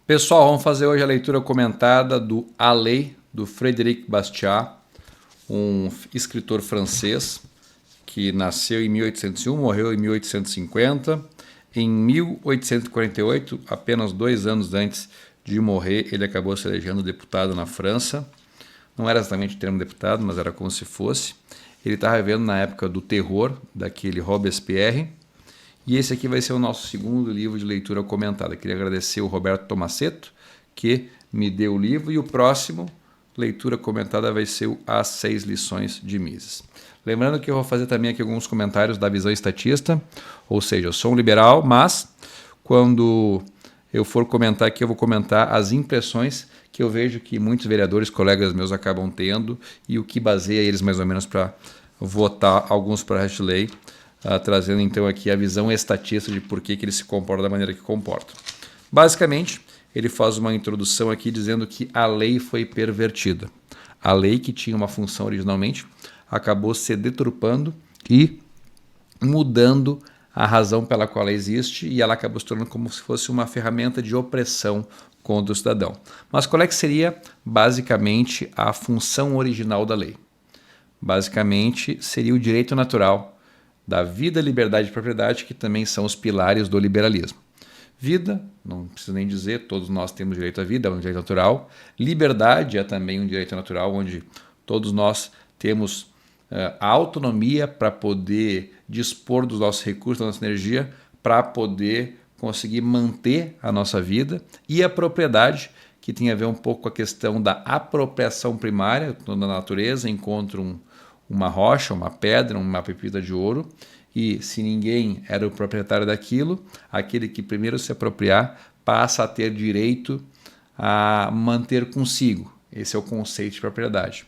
Pessoal, vamos fazer hoje a leitura comentada do A Lei, do Frédéric Bastiat, um escritor francês que nasceu em 1801, morreu em 1850. Em 1848, apenas 2 anos antes de morrer, ele acabou se elegendo deputado na França. Não era exatamente o termo deputado, mas era como se fosse. Ele estava vivendo na época do terror, daquele Robespierre. E esse aqui vai ser o nosso segundo livro de leitura comentada. Queria agradecer o Roberto Tomasetto, que me deu o livro, e o próximo leitura comentada vai ser o As 6 Lições de Mises. Lembrando que eu vou fazer também aqui alguns comentários da visão estatista, ou seja, eu sou um liberal, mas quando eu for comentar aqui, eu vou comentar as impressões que eu vejo que muitos vereadores, colegas meus, acabam tendo e o que baseia eles mais ou menos para votar alguns projetos de lei, trazendo então aqui a visão estatista de por que ele se comporta da maneira que comporta. Basicamente, ele faz uma introdução aqui dizendo que a lei foi pervertida. A lei, que tinha uma função originalmente, acabou se deturpando e mudando a razão pela qual ela existe, e ela acabou se tornando como se fosse uma ferramenta de opressão contra o cidadão. Mas qual é que seria basicamente a função original da lei? Basicamente seria o direito natural da vida, liberdade e propriedade, que também são os pilares do liberalismo. Vida, não preciso nem dizer, todos nós temos direito à vida, é um direito natural. Liberdade é também um direito natural, onde todos nós temos a autonomia para poder dispor dos nossos recursos, da nossa energia, para poder conseguir manter a nossa vida. E a propriedade, que tem a ver um pouco com a questão da apropriação primária. Na natureza encontro uma rocha, uma pedra, uma pepita de ouro, e se ninguém era o proprietário daquilo, aquele que primeiro se apropriar passa a ter direito a manter consigo. Esse é o conceito de propriedade.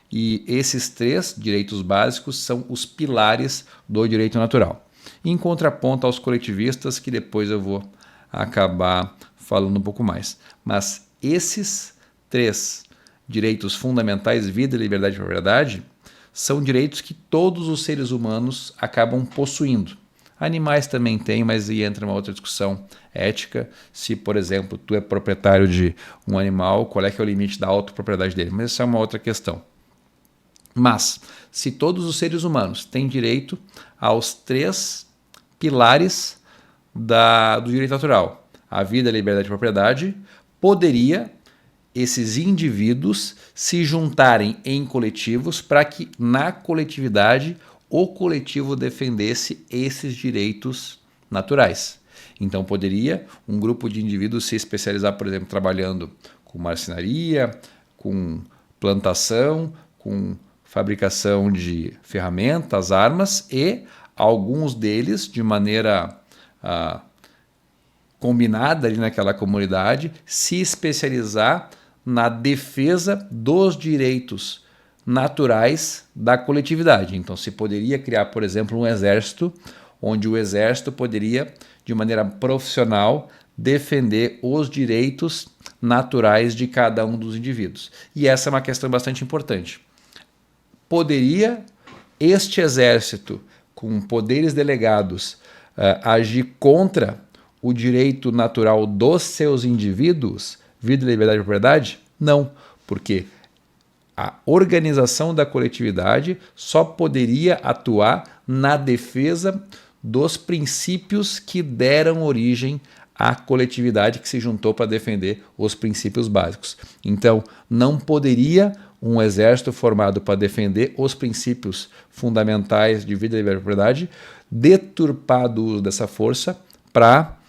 E esses 3 direitos básicos são os pilares do direito natural. Em contraponto aos coletivistas, que depois eu vou acabar falando um pouco mais. Mas esses 3 direitos fundamentais, vida, liberdade e propriedade, são direitos que todos os seres humanos acabam possuindo. Animais também têm, mas aí entra uma outra discussão ética. Se, por exemplo, tu é proprietário de um animal, qual é que é o limite da autopropriedade dele? Mas essa é uma outra questão. Mas, se todos os seres humanos têm direito aos 3 pilares do direito natural, a vida, a liberdade e a propriedade, poderia esses indivíduos se juntarem em coletivos para que, na coletividade, o coletivo defendesse esses direitos naturais. Então, poderia um grupo de indivíduos se especializar, por exemplo, trabalhando com marcenaria, com plantação, com fabricação de ferramentas, armas, e alguns deles, de maneira combinada ali naquela comunidade, se especializar na defesa dos direitos naturais da coletividade. Então, se poderia criar, por exemplo, um exército, onde o exército poderia, de maneira profissional, defender os direitos naturais de cada um dos indivíduos. E essa é uma questão bastante importante. Poderia este exército, com poderes delegados, agir contra o direito natural dos seus indivíduos, vida, liberdade e propriedade? Não, porque a organização da coletividade só poderia atuar na defesa dos princípios que deram origem à coletividade que se juntou para defender os princípios básicos. Então, não poderia um exército formado para defender os princípios fundamentais de vida, liberdade e propriedade deturpar do uso dessa força para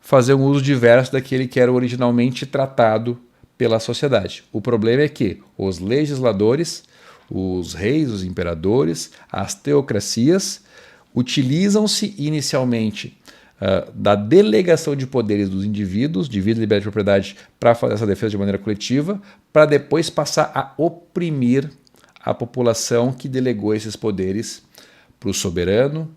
fazer um uso diverso daquele que era originalmente tratado pela sociedade. O problema é que os legisladores, os reis, os imperadores, as teocracias utilizam-se inicialmente da delegação de poderes dos indivíduos, de vida, liberdade e propriedade, para fazer essa defesa de maneira coletiva, para depois passar a oprimir a população que delegou esses poderes para o soberano,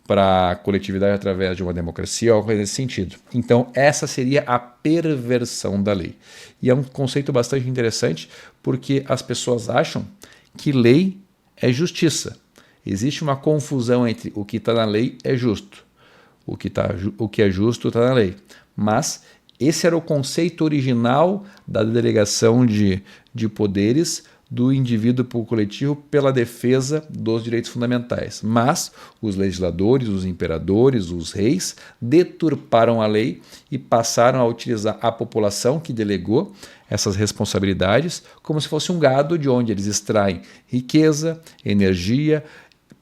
para a coletividade através de uma democracia, algo nesse sentido. Então, essa seria a perversão da lei. E é um conceito bastante interessante, porque as pessoas acham que lei é justiça. Existe uma confusão entre o que está na lei é justo, o que é justo está na lei. Mas Esse era o conceito original da delegação de poderes do indivíduo para o coletivo pela defesa dos direitos fundamentais. Mas os legisladores, os imperadores, os reis deturparam a lei e passaram a utilizar a população que delegou essas responsabilidades como se fosse um gado de onde eles extraem riqueza, energia,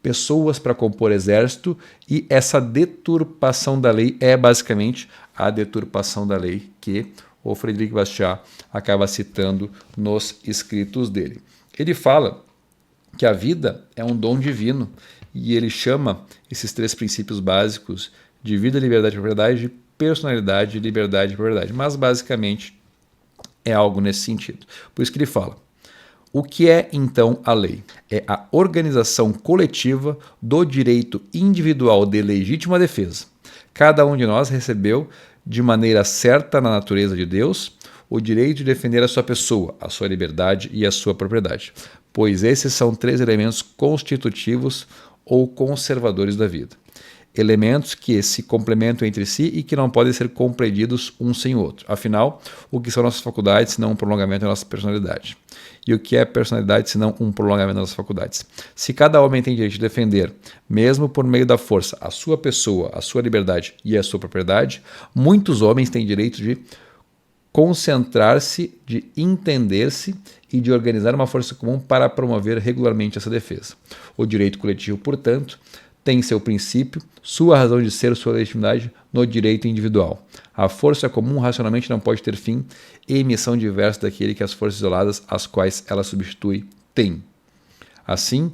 pessoas para compor exército, e essa deturpação da lei é basicamente a deturpação da lei que o Frederic Bastiat acaba citando nos escritos dele. Ele fala que a vida é um dom divino e ele chama esses 3 princípios básicos de vida, liberdade e propriedade de personalidade, liberdade e propriedade, mas basicamente é algo nesse sentido. Por isso que ele fala: o que é, então, a lei? É a organização coletiva do direito individual de legítima defesa. Cada um de nós recebeu, de maneira certa na natureza de Deus, o direito de defender a sua pessoa, a sua liberdade e a sua propriedade, pois esses são 3 elementos constitutivos ou conservadores da vida. Elementos que se complementam entre si e que não podem ser compreendidos um sem o outro. Afinal, o que são nossas faculdades senão um prolongamento da nossa personalidade? E o que é personalidade senão um prolongamento das nossas faculdades? Se cada homem tem direito de defender, mesmo por meio da força, a sua pessoa, a sua liberdade e a sua propriedade, muitos homens têm direito de concentrar-se, de entender-se e de organizar uma força comum para promover regularmente essa defesa. O direito coletivo, portanto, tem seu princípio, sua razão de ser, sua legitimidade no direito individual. A força comum racionalmente não pode ter fim e emissão diversa daquele que as forças isoladas, às quais ela substitui, têm. Assim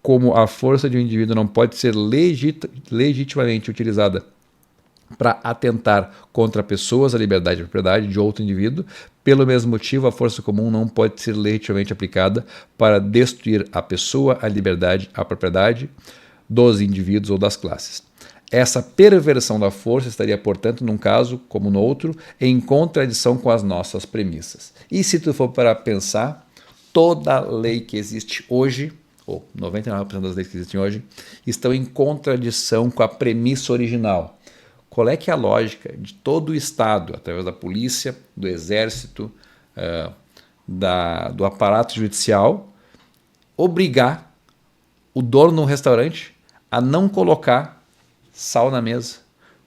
como a força de um indivíduo não pode ser legitimamente utilizada para atentar contra pessoas, a liberdade e a propriedade de outro indivíduo, pelo mesmo motivo, a força comum não pode ser legitimamente aplicada para destruir a pessoa, a liberdade, a propriedade dos indivíduos ou das classes. Essa perversão da força estaria, portanto, num caso como no outro, em contradição com as nossas premissas. E se tu for para pensar, toda lei que existe hoje, ou 99% das leis que existem hoje, estão em contradição com a premissa original. Qual é que é a lógica de todo o Estado, através da polícia, do exército, do aparato judicial, obrigar o dono de um restaurante a não colocar sal na mesa?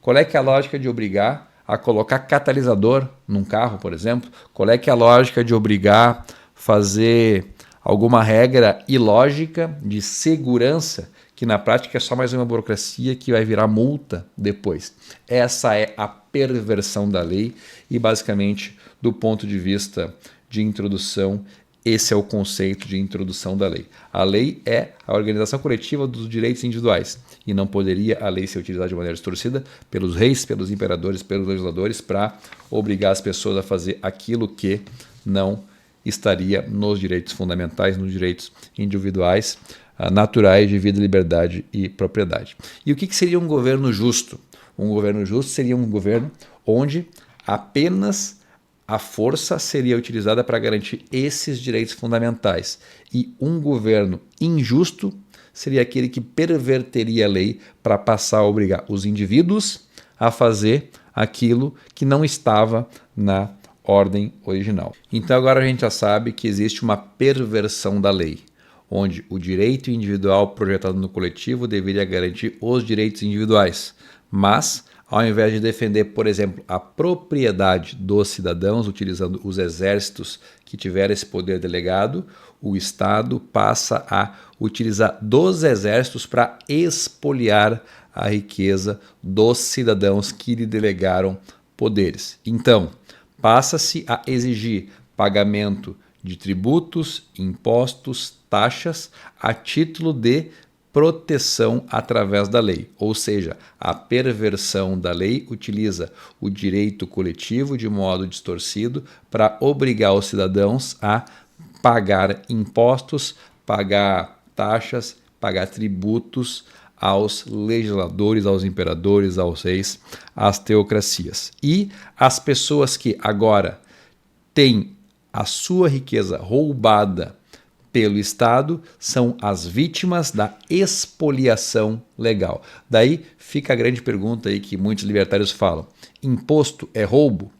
Qual é que é a lógica de obrigar a colocar catalisador num carro, por exemplo? Qual é que é a lógica de obrigar a fazer alguma regra ilógica de segurança, que na prática é só mais uma burocracia que vai virar multa depois? Essa é a perversão da lei e, basicamente, do ponto de vista de introdução, esse é o conceito de introdução da lei. A lei é a organização coletiva dos direitos individuais e não poderia a lei ser utilizada de maneira distorcida pelos reis, pelos imperadores, pelos legisladores para obrigar as pessoas a fazer aquilo que não estaria nos direitos fundamentais, nos direitos individuais, naturais de vida, liberdade e propriedade. E o que seria um governo justo? Um governo justo seria um governo onde apenas a força seria utilizada para garantir esses direitos fundamentais. E um governo injusto seria aquele que perverteria a lei para passar a obrigar os indivíduos a fazer aquilo que não estava na ordem original. Então agora a gente já sabe que existe uma perversão da lei, onde o direito individual projetado no coletivo deveria garantir os direitos individuais, mas ao invés de defender, por exemplo, a propriedade dos cidadãos, utilizando os exércitos que tiveram esse poder delegado, o Estado passa a utilizar dos exércitos para expoliar a riqueza dos cidadãos que lhe delegaram poderes. Então, passa-se a exigir pagamento de tributos, impostos, taxas, a título de proteção através da lei, ou seja, a perversão da lei utiliza o direito coletivo de modo distorcido para obrigar os cidadãos a pagar impostos, pagar taxas, pagar tributos aos legisladores, aos imperadores, aos reis, às teocracias. E as pessoas que agora têm a sua riqueza roubada pelo Estado são as vítimas da expoliação legal. Daí fica a grande pergunta aí que muitos libertários falam: imposto é roubo?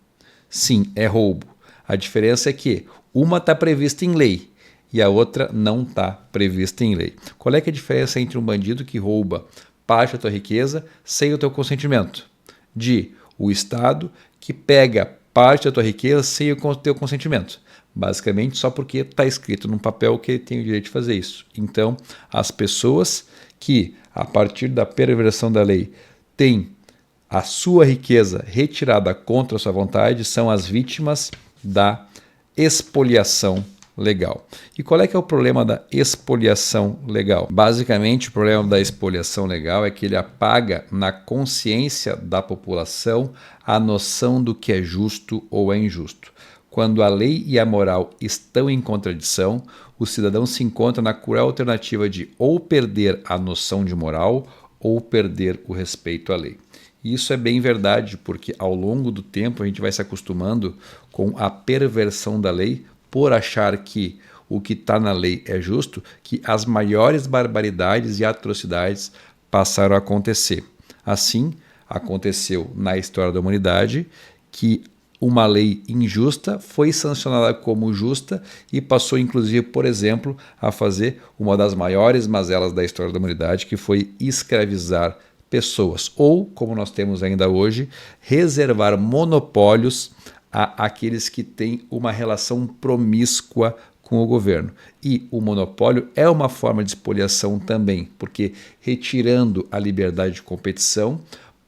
Sim, é roubo. A diferença é que uma está prevista em lei e a outra não está prevista em lei. Qual é que é a diferença entre um bandido que rouba parte da tua riqueza sem o teu consentimento? De o Estado que pega parte da tua riqueza sem o teu consentimento. Basicamente só porque está escrito num papel que ele tem o direito de fazer isso. Então, as pessoas que, a partir da perversão da lei, têm a sua riqueza retirada contra a sua vontade, são as vítimas da expoliação legal. E qual é que é o problema da expoliação legal? Basicamente, o problema da expoliação legal é que ele apaga na consciência da população a noção do que é justo ou é injusto. Quando a lei e a moral estão em contradição, o cidadão se encontra na cruel alternativa de ou perder a noção de moral ou perder o respeito à lei. E isso é bem verdade, porque ao longo do tempo a gente vai se acostumando com a perversão da lei por achar que o que está na lei é justo, que as maiores barbaridades e atrocidades passaram a acontecer. Assim, aconteceu na história da humanidade que uma lei injusta foi sancionada como justa e passou, inclusive, por exemplo, a fazer uma das maiores mazelas da história da humanidade, que foi escravizar pessoas. Ou, como nós temos ainda hoje, reservar monopólios a aqueles que têm uma relação promíscua com o governo. E o monopólio é uma forma de expoliação também, porque retirando a liberdade de competição,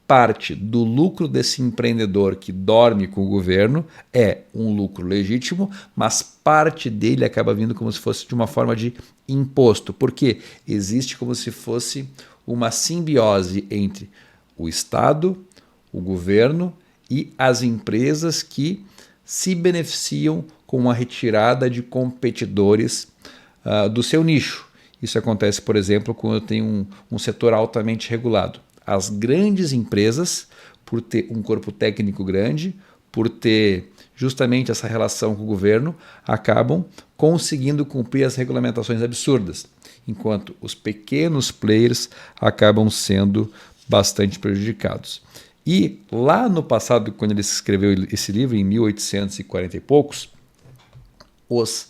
parte do lucro desse empreendedor que dorme com o governo é um lucro legítimo, mas parte dele acaba vindo como se fosse de uma forma de imposto, porque existe como se fosse uma simbiose entre o Estado, o governo e as empresas que se beneficiam com a retirada de competidores do seu nicho. Isso acontece, por exemplo, quando tem um setor altamente regulado. As grandes empresas, por ter um corpo técnico grande, por ter justamente essa relação com o governo, acabam conseguindo cumprir as regulamentações absurdas, enquanto os pequenos players acabam sendo bastante prejudicados. E lá no passado, quando ele escreveu esse livro, em 1840 e poucos, os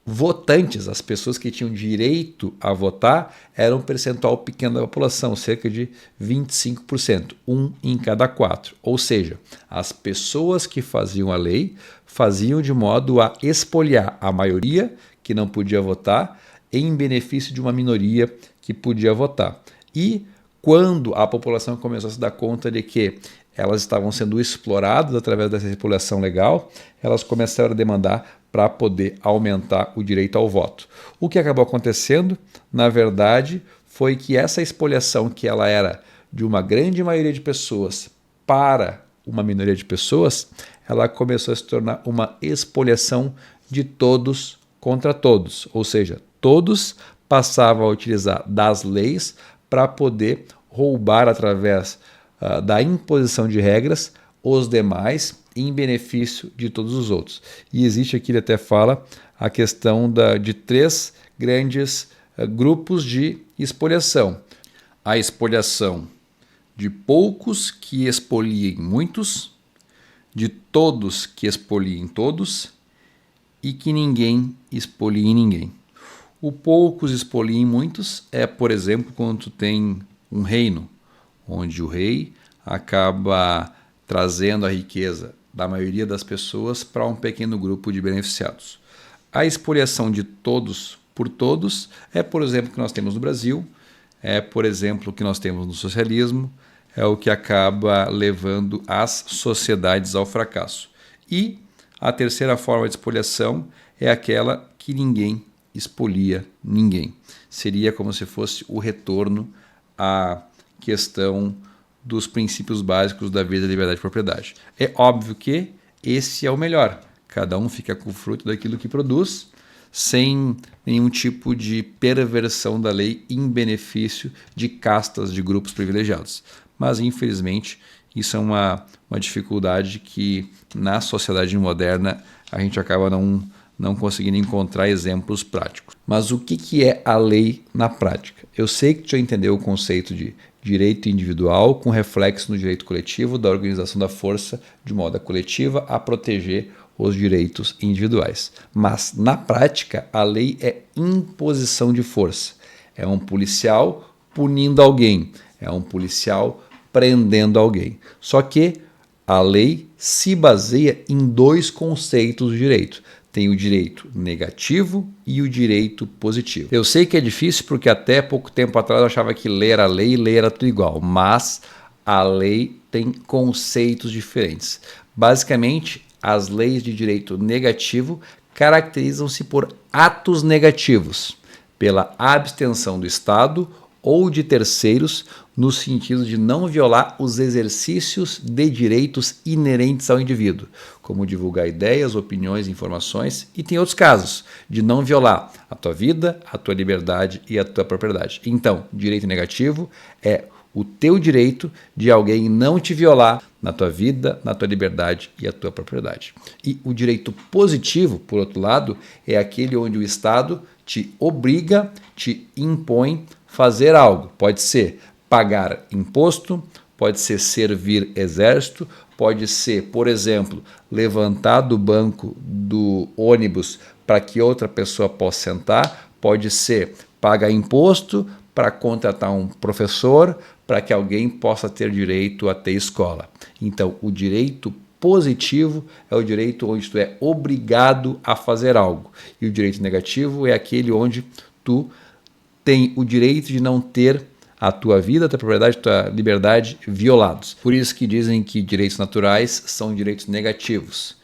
votantes, as pessoas que tinham direito a votar, eram um percentual pequeno da população, cerca de 25%, 1 em cada 4. Ou seja, as pessoas que faziam a lei faziam de modo a expoliar a maioria que não podia votar em benefício de uma minoria que podia votar. E quando a população começou a se dar conta de que elas estavam sendo exploradas através dessa expoliação legal, elas começaram a demandar para poder aumentar o direito ao voto. O que acabou acontecendo, na verdade, foi que essa expoliação, que ela era de uma grande maioria de pessoas para uma minoria de pessoas, ela começou a se tornar uma expoliação de todos contra todos, ou seja, todos passavam a utilizar das leis para poder roubar através da imposição de regras os demais em benefício de todos os outros. E existe aqui, ele até fala, a questão de 3 grandes grupos de expoliação. A expoliação de poucos que expoliem muitos, de todos que expoliem todos e que ninguém expolie ninguém. O poucos expoliem muitos é, por exemplo, quando tu tem um reino, onde o rei acaba trazendo a riqueza da maioria das pessoas para um pequeno grupo de beneficiados. A expoliação de todos por todos é, por exemplo, o que nós temos no Brasil, é, por exemplo, o que nós temos no socialismo, é o que acaba levando as sociedades ao fracasso. E a terceira forma de expoliação é aquela que ninguém expolia ninguém. Seria como se fosse o retorno à questão dos princípios básicos da vida, liberdade e propriedade. É óbvio que esse é o melhor. Cada um fica com o fruto daquilo que produz, sem nenhum tipo de perversão da lei em benefício de castas de grupos privilegiados. Mas, infelizmente, isso é uma dificuldade que, na sociedade moderna, a gente acaba não conseguindo encontrar exemplos práticos. Mas o que é a lei na prática? Eu sei que tu já entendeu o conceito de direito individual com reflexo no direito coletivo da organização da força de modo coletiva a proteger os direitos individuais. Mas, na prática, a lei é imposição de força. É um policial punindo alguém, é um policial prendendo alguém. Só que a lei se baseia em dois conceitos do direito. Tem o direito negativo e o direito positivo. Eu sei que é difícil porque até pouco tempo atrás eu achava que ler a lei e ler era tudo igual, mas a lei tem conceitos diferentes. Basicamente, as leis de direito negativo caracterizam-se por atos negativos, pela abstenção do Estado ou de terceiros no sentido de não violar os exercícios de direitos inerentes ao indivíduo, como divulgar ideias, opiniões, informações, e tem outros casos de não violar a tua vida, a tua liberdade e a tua propriedade. Então, direito negativo é o teu direito de alguém não te violar na tua vida, na tua liberdade e a tua propriedade. E o direito positivo, por outro lado, é aquele onde o Estado te obriga, te impõe fazer algo. Pode ser pagar imposto, pode ser servir exército, pode ser, por exemplo, levantar do banco do ônibus para que outra pessoa possa sentar, pode ser pagar imposto para contratar um professor, para que alguém possa ter direito a ter escola. Então, o direito positivo é o direito onde tu é obrigado a fazer algo. E o direito negativo é aquele onde tu tem o direito de não ter a tua vida, a tua propriedade, a tua liberdade violados. Por isso que dizem que direitos naturais são direitos negativos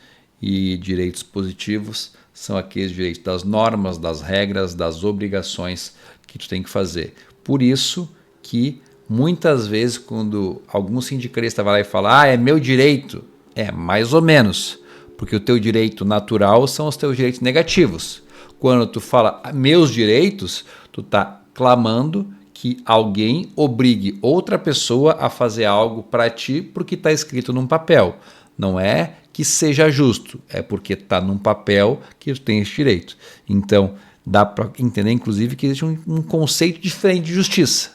e direitos positivos são aqueles direitos das normas, das regras, das obrigações que tu tem que fazer. Por isso que muitas vezes quando algum sindicalista vai lá e fala é meu direito, é mais ou menos, porque o teu direito natural são os teus direitos negativos. Quando tu fala meus direitos, tu está clamando que alguém obrigue outra pessoa a fazer algo para ti porque está escrito num papel. Não é que seja justo, é porque está num papel que tu tem esse direito. Então, dá para entender, inclusive, que existe um conceito diferente de justiça.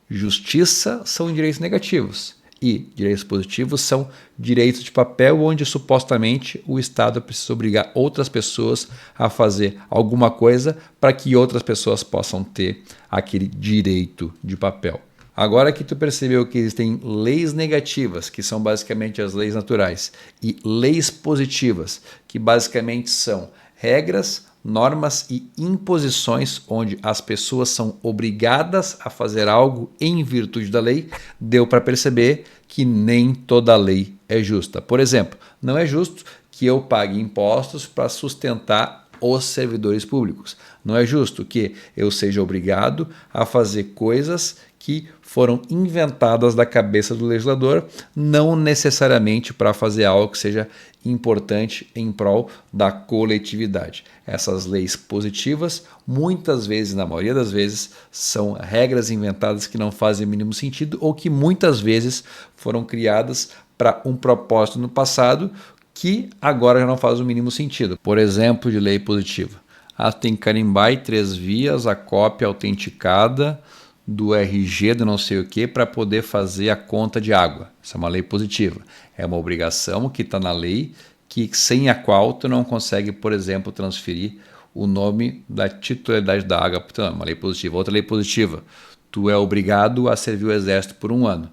Justiça são direitos negativos e direitos positivos são direitos de papel onde supostamente o Estado precisa obrigar outras pessoas a fazer alguma coisa para que outras pessoas possam ter aquele direito de papel. Agora que tu percebeu que existem leis negativas, que são basicamente as leis naturais, e leis positivas, que basicamente são regras, normas e imposições onde as pessoas são obrigadas a fazer algo em virtude da lei, deu para perceber que nem toda lei é justa. Por exemplo, não é justo que eu pague impostos para sustentar os servidores públicos. Não é justo que eu seja obrigado a fazer coisas que foram inventadas da cabeça do legislador, não necessariamente para fazer algo que seja importante em prol da coletividade. Essas leis positivas, muitas vezes, na maioria das vezes, são regras inventadas que não fazem o mínimo sentido ou que muitas vezes foram criadas para um propósito no passado que agora já não faz o mínimo sentido. Por exemplo, de lei positiva. Tem que carimbar em 3 vias a cópia autenticada do RG de não sei o que para poder fazer a conta de água. Isso é uma lei positiva. É uma obrigação que está na lei que sem a qual tu não consegue, por exemplo, transferir o nome da titularidade da água. Então, é uma lei positiva. Outra lei positiva. Tu é obrigado a servir o exército por 1 ano.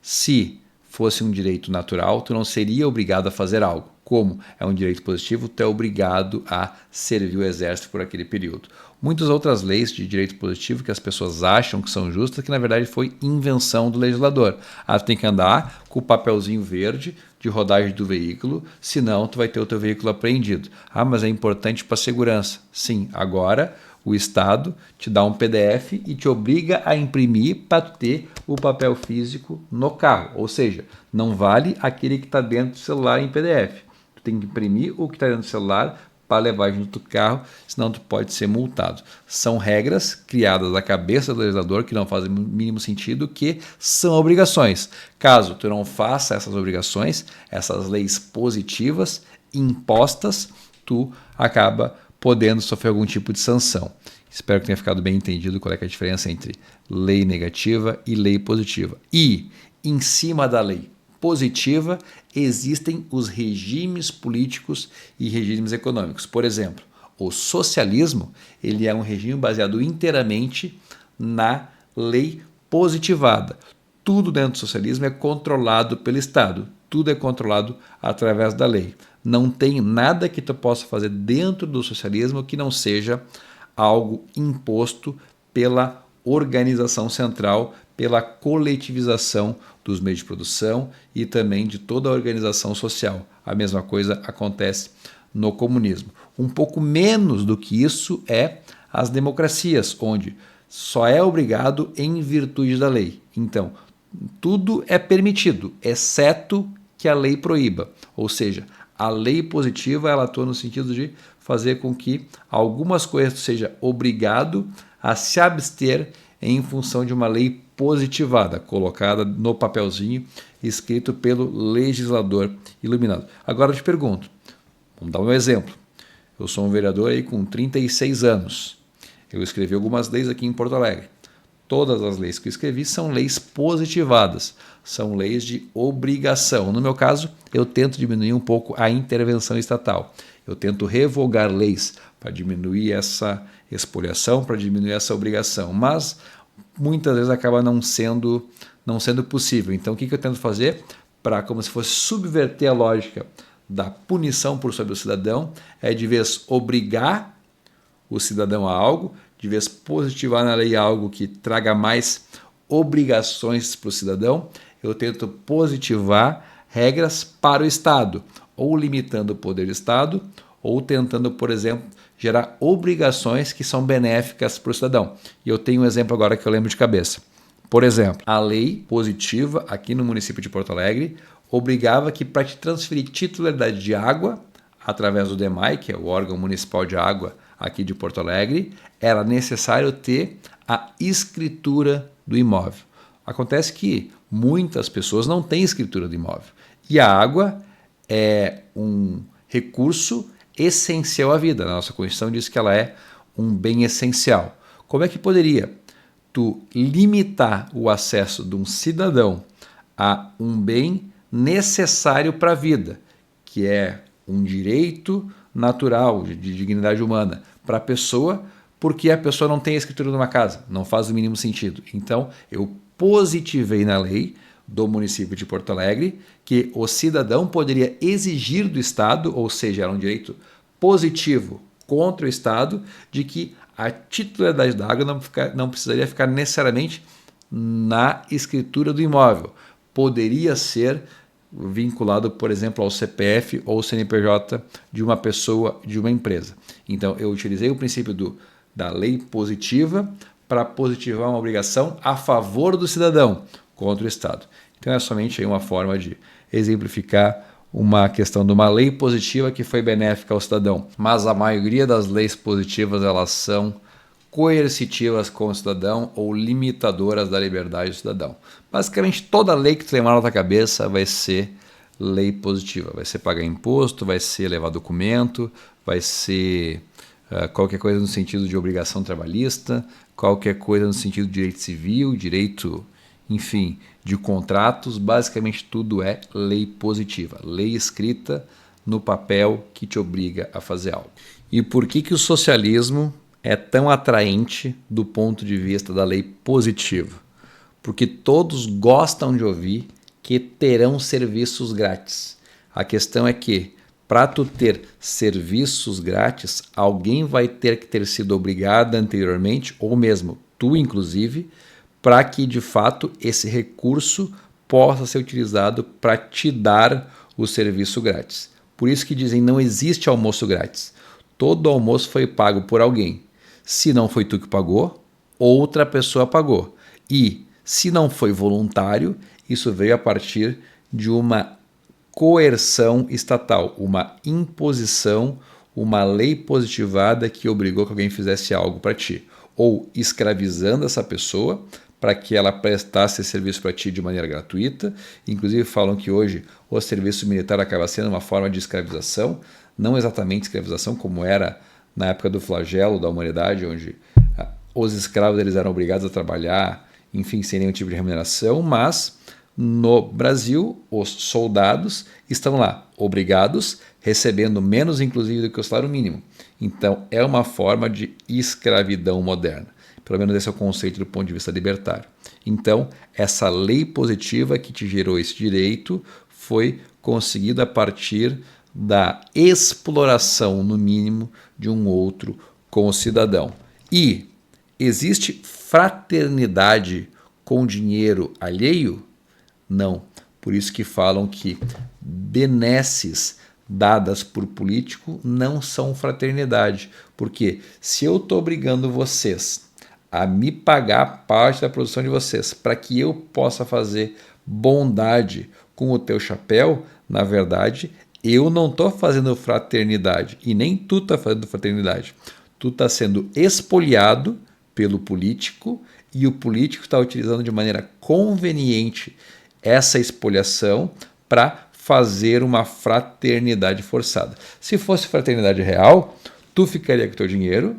Se fosse um direito natural, tu não seria obrigado a fazer algo. Como é um direito positivo, tu é obrigado a servir o exército por aquele período. Muitas outras leis de direito positivo que as pessoas acham que são justas, que na verdade foi invenção do legislador. Tu tem que andar com o papelzinho verde de rodagem do veículo, senão tu vai ter o teu veículo apreendido. Mas é importante para a segurança. Sim, agora o Estado te dá um PDF e te obriga a imprimir para ter o papel físico no carro. Ou seja, não vale aquele que está dentro do celular em PDF. Tu tem que imprimir o que está dentro do celular para levar junto do carro, senão tu pode ser multado. São regras criadas da cabeça do legislador que não fazem o mínimo sentido, que são obrigações. Caso tu não faça essas obrigações, essas leis positivas impostas, tu acaba podendo sofrer algum tipo de sanção. Espero que tenha ficado bem entendido qual é que é a diferença entre lei negativa e lei positiva. E, em cima da lei positiva, existem os regimes políticos e regimes econômicos. Por exemplo, o socialismo ele é um regime baseado inteiramente na lei positivada. Tudo dentro do socialismo é controlado pelo Estado. Tudo é controlado através da lei. Não tem nada que tu possa fazer dentro do socialismo que não seja algo imposto pela organização central, pela coletivização dos meios de produção e também de toda a organização social. A mesma coisa acontece no comunismo. Um pouco menos do que isso é as democracias, onde só é obrigado em virtude da lei. Então, tudo é permitido, exceto que a lei proíba. Ou seja, a lei positiva ela atua no sentido de fazer com que algumas coisas seja obrigado a se abster em função de uma lei positivada, colocada no papelzinho, escrito pelo legislador iluminado. Agora eu te pergunto, vamos dar um exemplo. Eu sou um vereador aí com 36 anos. Eu escrevi algumas leis aqui em Porto Alegre. Todas as leis que eu escrevi são leis positivadas, são leis de obrigação. No meu caso, eu tento diminuir um pouco a intervenção estatal. Eu tento revogar leis para diminuir essa expoliação, para diminuir essa obrigação, mas muitas vezes acaba não sendo possível. Então, o que eu tento fazer para, como se fosse subverter a lógica da punição por sobre o cidadão, é de vez obrigar o cidadão a algo, de vez positivar na lei algo que traga mais obrigações para o cidadão, eu tento positivar regras para o Estado, ou limitando o poder do Estado, ou tentando, por exemplo, gerar obrigações que são benéficas para o cidadão. E eu tenho um exemplo agora que eu lembro de cabeça. Por exemplo, a lei positiva aqui no município de Porto Alegre obrigava que para te transferir titularidade de água, através do DEMAI, que é o órgão municipal de água aqui de Porto Alegre, era necessário ter a escritura do imóvel. Acontece que muitas pessoas não têm escritura do imóvel. E a água é um recurso essencial à vida. A nossa Constituição diz que ela é um bem essencial. Como é que poderia tu limitar o acesso de um cidadão a um bem necessário para a vida, que é um direito natural de dignidade humana para a pessoa, porque a pessoa não tem a escritura de uma casa? Não faz o mínimo sentido. Então, eu positivei na lei do município de Porto Alegre que o cidadão poderia exigir do Estado, ou seja, era um direito positivo contra o Estado, de que a titularidade da água não precisaria ficar necessariamente na escritura do imóvel. Poderia ser vinculado, por exemplo, ao CPF ou CNPJ de uma pessoa, de uma empresa. Então, eu utilizei o princípio da lei positiva para positivar uma obrigação a favor do cidadão contra o Estado. Então, é somente aí uma forma de exemplificar uma questão de uma lei positiva que foi benéfica ao cidadão. Mas a maioria das leis positivas elas são coercitivas com o cidadão ou limitadoras da liberdade do cidadão. Basicamente, toda lei que tu lembrar na tua cabeça vai ser lei positiva. Vai ser pagar imposto, vai ser levar documento, vai ser qualquer coisa no sentido de obrigação trabalhista, qualquer coisa no sentido de direito civil, direito, enfim, de contratos. Basicamente, tudo é lei positiva. Lei escrita no papel que te obriga a fazer algo. E por que o socialismo é tão atraente do ponto de vista da lei positiva? Porque todos gostam de ouvir que terão serviços grátis. A questão é que, para tu ter serviços grátis, alguém vai ter que ter sido obrigado anteriormente, ou mesmo tu, inclusive, para que, de fato, esse recurso possa ser utilizado para te dar o serviço grátis. Por isso que dizem não existe almoço grátis. Todo almoço foi pago por alguém. Se não foi tu que pagou, outra pessoa pagou. E se não foi voluntário, isso veio a partir de uma coerção estatal, uma imposição, uma lei positivada que obrigou que alguém fizesse algo para ti. Ou escravizando essa pessoa para que ela prestasse esse serviço para ti de maneira gratuita. Inclusive falam que hoje o serviço militar acaba sendo uma forma de escravização, não exatamente escravização como era na época do flagelo da humanidade, onde os escravos eles eram obrigados a trabalhar, enfim, sem nenhum tipo de remuneração, mas no Brasil os soldados estão lá, obrigados, recebendo menos inclusive do que o salário mínimo. Então é uma forma de escravidão moderna. Pelo menos esse é o conceito do ponto de vista libertário. Então, essa lei positiva que te gerou esse direito foi conseguida a partir da exploração, no mínimo, de um outro concidadão. E existe fraternidade com dinheiro alheio? Não. Por isso que falam que benesses dadas por político não são fraternidade. Porque se eu estou obrigando vocês a me pagar parte da produção de vocês para que eu possa fazer bondade com o teu chapéu, na verdade, eu não estou fazendo fraternidade e nem tu está fazendo fraternidade. Tu está sendo expoliado pelo político e o político está utilizando de maneira conveniente essa expoliação para fazer uma fraternidade forçada. Se fosse fraternidade real, tu ficaria com o teu dinheiro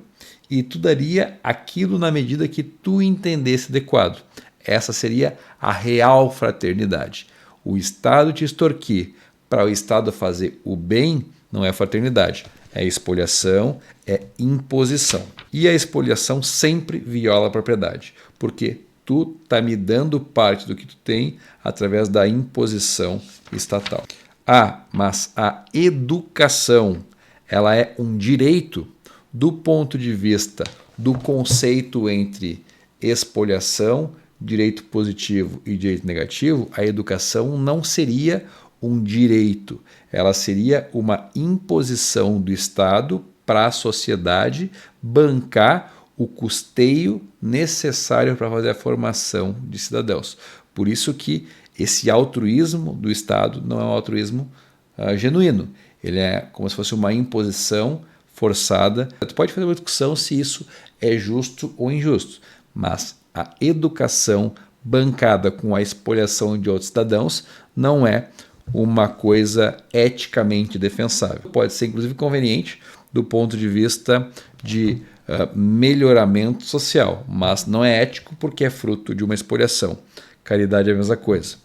e tu daria aquilo na medida que tu entendesse adequado. Essa seria a real fraternidade. O Estado te extorquir para o Estado fazer o bem não é fraternidade, é expoliação, é imposição. E a expoliação sempre viola a propriedade, porque tu está me dando parte do que tu tem através da imposição estatal. Mas a educação, ela é um direito do ponto de vista do conceito entre expoliação, direito positivo e direito negativo. A educação não seria um direito, ela seria uma imposição do Estado para a sociedade bancar o custeio necessário para fazer a formação de cidadãos. Por isso que esse altruísmo do Estado não é um altruísmo genuíno. Ele é como se fosse uma imposição forçada. Tu pode fazer uma discussão se isso é justo ou injusto, mas a educação bancada com a expoliação de outros cidadãos não é uma coisa eticamente defensável. Pode ser inclusive conveniente do ponto de vista de melhoramento social, mas não é ético porque é fruto de uma expoliação. Caridade é a mesma coisa.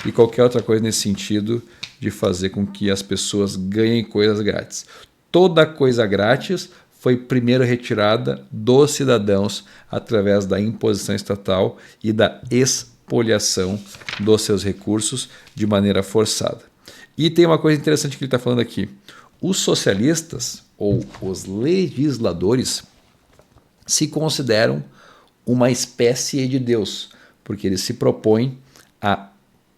E qualquer outra coisa nesse sentido de fazer com que as pessoas ganhem coisas grátis. Toda coisa grátis foi primeiro retirada dos cidadãos através da imposição estatal e da expoliação dos seus recursos de maneira forçada. E tem uma coisa interessante que ele está falando aqui. Os socialistas, ou os legisladores, se consideram uma espécie de Deus, porque eles se propõem a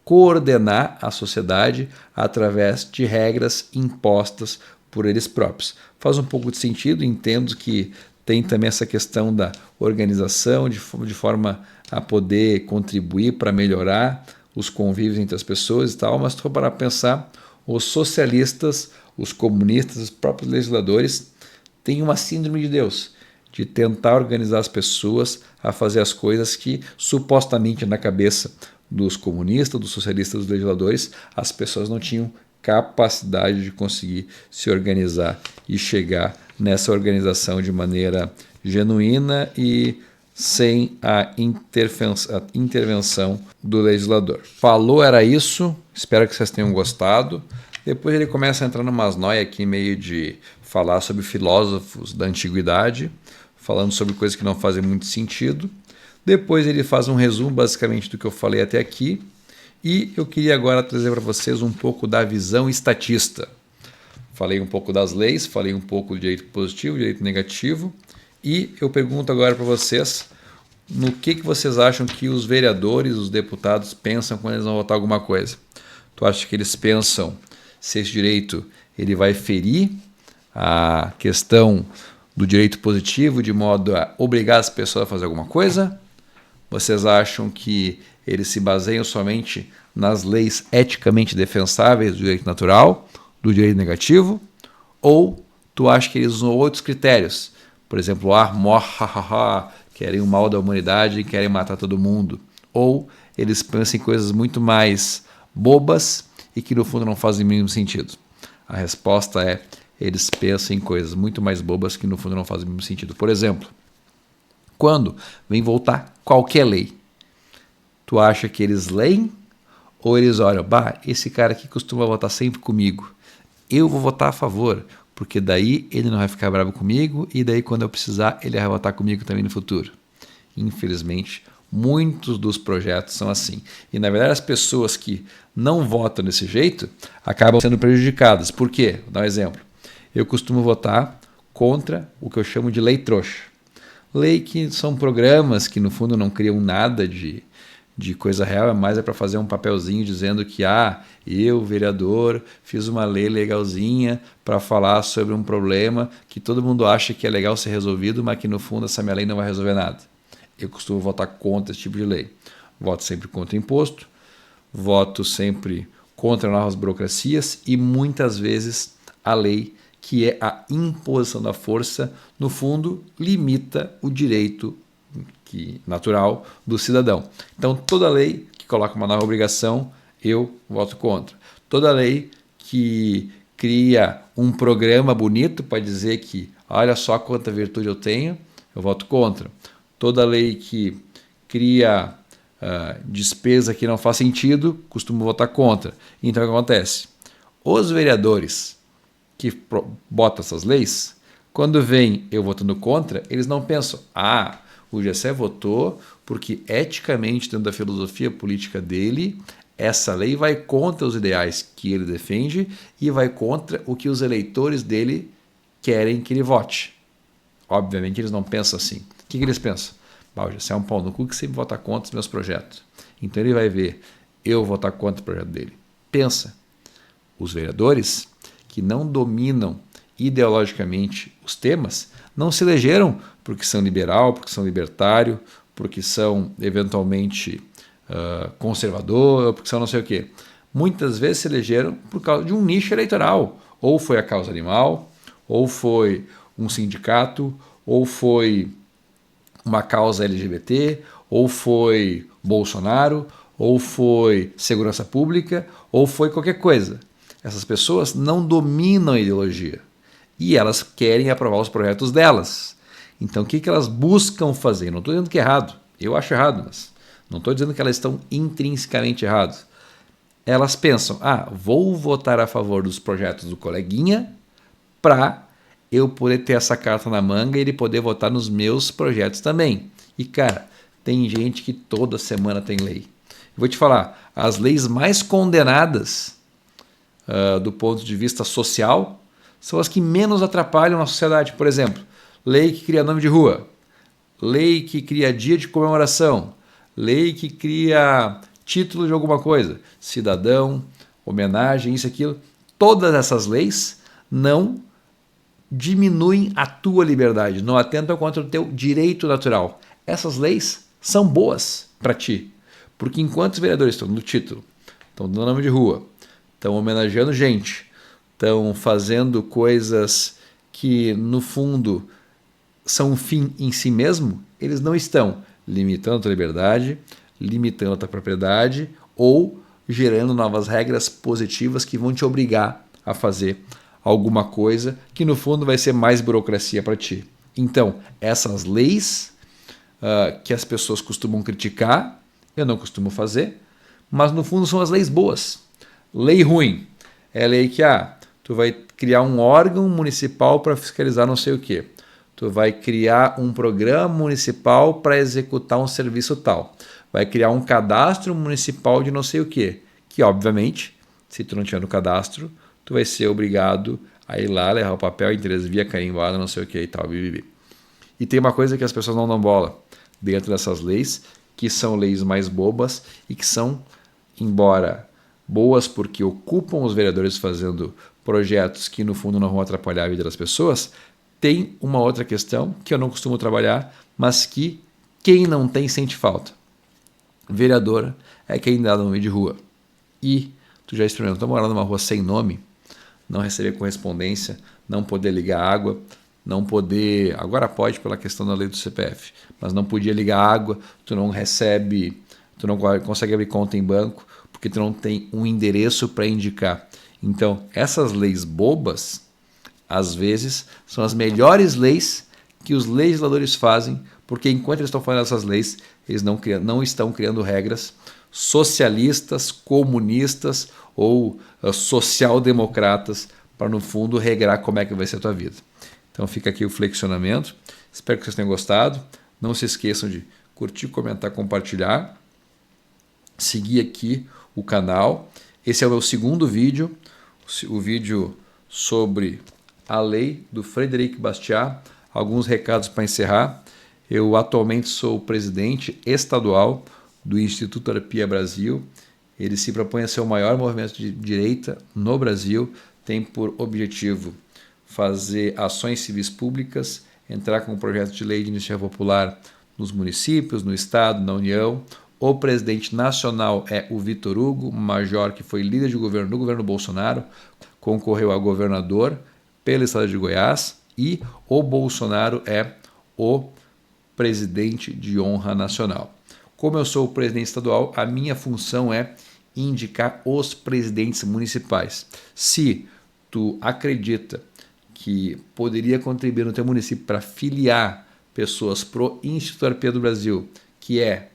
coordenar a sociedade através de regras impostas por eles próprios. Faz um pouco de sentido, entendo que tem também essa questão da organização de forma a poder contribuir para melhorar os convívios entre as pessoas e tal, mas se for para pensar, os socialistas, os comunistas, os próprios legisladores têm uma síndrome de Deus, de tentar organizar as pessoas a fazer as coisas que supostamente na cabeça dos comunistas, dos socialistas, dos legisladores, as pessoas não tinham capacidade de conseguir se organizar e chegar nessa organização de maneira genuína e sem a intervenção do legislador. Falou, era isso. Espero que vocês tenham gostado. Depois ele começa a entrar numas noias aqui, meio de falar sobre filósofos da antiguidade, falando sobre coisas que não fazem muito sentido. Depois ele faz um resumo basicamente do que eu falei até aqui. E eu queria agora trazer para vocês um pouco da visão estatista. Falei um pouco das leis, falei um pouco do direito positivo, direito negativo. E eu pergunto agora para vocês, no que vocês acham que os vereadores, os deputados pensam quando eles vão votar alguma coisa? Tu acha que eles pensam se esse direito ele vai ferir a questão do direito positivo de modo a obrigar as pessoas a fazer alguma coisa? Vocês acham que eles se baseiam somente nas leis eticamente defensáveis do direito natural, do direito negativo? Ou tu acha que eles usam outros critérios? Por exemplo, querem o mal da humanidade e querem matar todo mundo. Ou eles pensam em coisas muito mais bobas e que no fundo não fazem o mínimo sentido? A resposta é, eles pensam em coisas muito mais bobas que no fundo não fazem o mínimo sentido. Por exemplo, Quando vem votar qualquer lei, tu acha que eles leem ou eles olham, esse cara aqui costuma votar sempre comigo, eu vou votar a favor, porque daí ele não vai ficar bravo comigo e daí quando eu precisar ele vai votar comigo também no futuro. Infelizmente, muitos dos projetos são assim. E na verdade as pessoas que não votam desse jeito acabam sendo prejudicadas. Por quê? Vou dar um exemplo. Eu costumo votar contra o que eu chamo de lei trouxa. Lei que são programas que no fundo não criam nada de coisa real, mas é para fazer um papelzinho dizendo que eu, vereador, fiz uma lei legalzinha para falar sobre um problema que todo mundo acha que é legal ser resolvido, mas que no fundo essa minha lei não vai resolver nada. Eu costumo votar contra esse tipo de lei. Voto sempre contra imposto, voto sempre contra novas burocracias e muitas vezes a lei que é a imposição da força, no fundo, limita o direito natural do cidadão. Então, toda lei que coloca uma nova obrigação, eu voto contra. Toda lei que cria um programa bonito para dizer que olha só quanta virtude eu tenho, eu voto contra. Toda lei que cria despesa que não faz sentido, costumo votar contra. Então, o que acontece? Os vereadores que botam essas leis, quando vem eu votando contra, eles não pensam, o Gessé votou porque eticamente, dentro da filosofia política dele, essa lei vai contra os ideais que ele defende e vai contra o que os eleitores dele querem que ele vote. Obviamente eles não pensam assim. O que eles pensam? O Gessé é um pau no cu que sempre vota contra os meus projetos. Então ele vai ver, eu votar contra o projeto dele. Pensa, os vereadores que não dominam ideologicamente os temas, não se elegeram porque são liberal, porque são libertário, porque são eventualmente conservador, porque são não sei o quê. Muitas vezes se elegeram por causa de um nicho eleitoral. Ou foi a causa animal, ou foi um sindicato, ou foi uma causa LGBT, ou foi Bolsonaro, ou foi segurança pública, ou foi qualquer coisa. Essas pessoas não dominam a ideologia e elas querem aprovar os projetos delas. Então, o que elas buscam fazer? Não estou dizendo que é errado, eu acho errado, mas não estou dizendo que elas estão intrinsecamente erradas. Elas pensam, vou votar a favor dos projetos do coleguinha para eu poder ter essa carta na manga e ele poder votar nos meus projetos também. E, cara, tem gente que toda semana tem lei. Eu vou te falar, as leis mais condenadas do ponto de vista social, são as que menos atrapalham a sociedade. Por exemplo, lei que cria nome de rua, lei que cria dia de comemoração, lei que cria título de alguma coisa, cidadão, homenagem, isso, aquilo. Todas essas leis não diminuem a tua liberdade, não atentam contra o teu direito natural. Essas leis são boas para ti, porque enquanto os vereadores estão no título, estão dando nome de rua, estão homenageando gente, estão fazendo coisas que, no fundo, são um fim em si mesmo, eles não estão limitando a tua liberdade, limitando a tua propriedade ou gerando novas regras positivas que vão te obrigar a fazer alguma coisa que, no fundo, vai ser mais burocracia para ti. Então, essas leis que as pessoas costumam criticar, eu não costumo fazer, mas, no fundo, são as leis boas. Lei ruim é a lei que tu vai criar um órgão municipal para fiscalizar não sei o quê. Tu vai criar um programa municipal para executar um serviço tal. Vai criar um cadastro municipal de não sei o quê. Que, obviamente, se tu não tiver no cadastro, tu vai ser obrigado a ir lá, levar o papel, interesse via carimbada, não sei o quê e tal. E tem uma coisa que as pessoas não dão bola dentro dessas leis, que são leis mais bobas e que são, embora boas porque ocupam os vereadores fazendo projetos que no fundo não vão atrapalhar a vida das pessoas, tem uma outra questão que eu não costumo trabalhar, mas que quem não tem sente falta. Vereador é quem dá nome de rua. E tu já experimentou morar numa rua sem nome, não receber correspondência, não poder ligar água, não poder, agora pode pela questão da lei do CPF, mas não podia ligar água, tu não recebe, tu não consegue abrir conta em banco, porque tu não tem um endereço para indicar. Então, essas leis bobas, às vezes, são as melhores leis que os legisladores fazem porque enquanto eles estão fazendo essas leis, eles não estão criando regras socialistas, comunistas ou social-democratas para, no fundo, regrar como é que vai ser a tua vida. Então fica aqui o flexionamento. Espero que vocês tenham gostado. Não se esqueçam de curtir, comentar, compartilhar. Seguir aqui o canal. Esse é o meu segundo vídeo, o vídeo sobre a lei do Frédéric Bastiat. Alguns recados para encerrar. Eu atualmente sou o presidente estadual do Instituto Arpia Brasil. Ele se propõe a ser o maior movimento de direita no Brasil. Tem por objetivo fazer ações civis públicas, entrar com um projeto de lei de iniciativa popular nos municípios, no estado, na União. O presidente nacional é o Vitor Hugo, major que foi líder de governo no governo Bolsonaro, concorreu a governador pelo estado de Goiás, e o Bolsonaro é o presidente de honra nacional. Como eu sou o presidente estadual, a minha função é indicar os presidentes municipais. Se tu acredita que poderia contribuir no teu município para filiar pessoas pro Instituto Arpia do Brasil, que é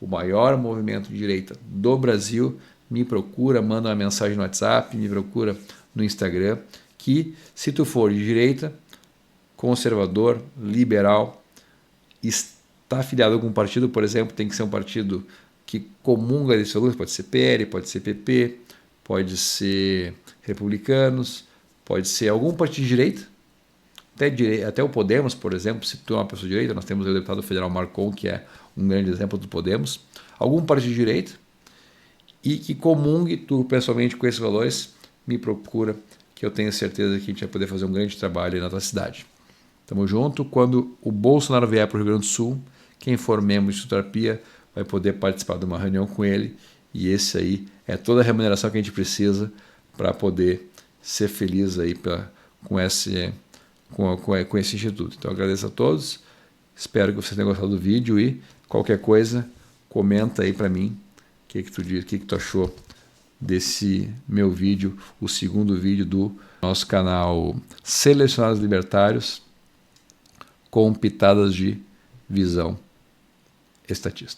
o maior movimento de direita do Brasil, me procura, manda uma mensagem no WhatsApp, me procura no Instagram, que se tu for de direita, conservador, liberal, está afiliado a algum partido, por exemplo, tem que ser um partido que comunga desses valores, pode ser PL, pode ser PP, pode ser Republicanos, pode ser algum partido de direita, até o Podemos, por exemplo, se tu é uma pessoa de direita, nós temos o deputado federal Marcon, que é um grande exemplo do Podemos, algum partido de direita, e que comungue tu pessoalmente com esses valores, me procura, que eu tenho certeza que a gente vai poder fazer um grande trabalho aí na tua cidade. Tamo junto. Quando o Bolsonaro vier para o Rio Grande do Sul, quem for membro do Instituto Arpia vai poder participar de uma reunião com ele, e esse aí é toda a remuneração que a gente precisa para poder ser feliz aí com esse instituto. Então eu agradeço a todos, espero que vocês tenham gostado do vídeo, e qualquer coisa, comenta aí para mim o que tu diz, o que tu achou desse meu vídeo, o segundo vídeo do nosso canal Selecionados Libertários, com pitadas de visão estatista.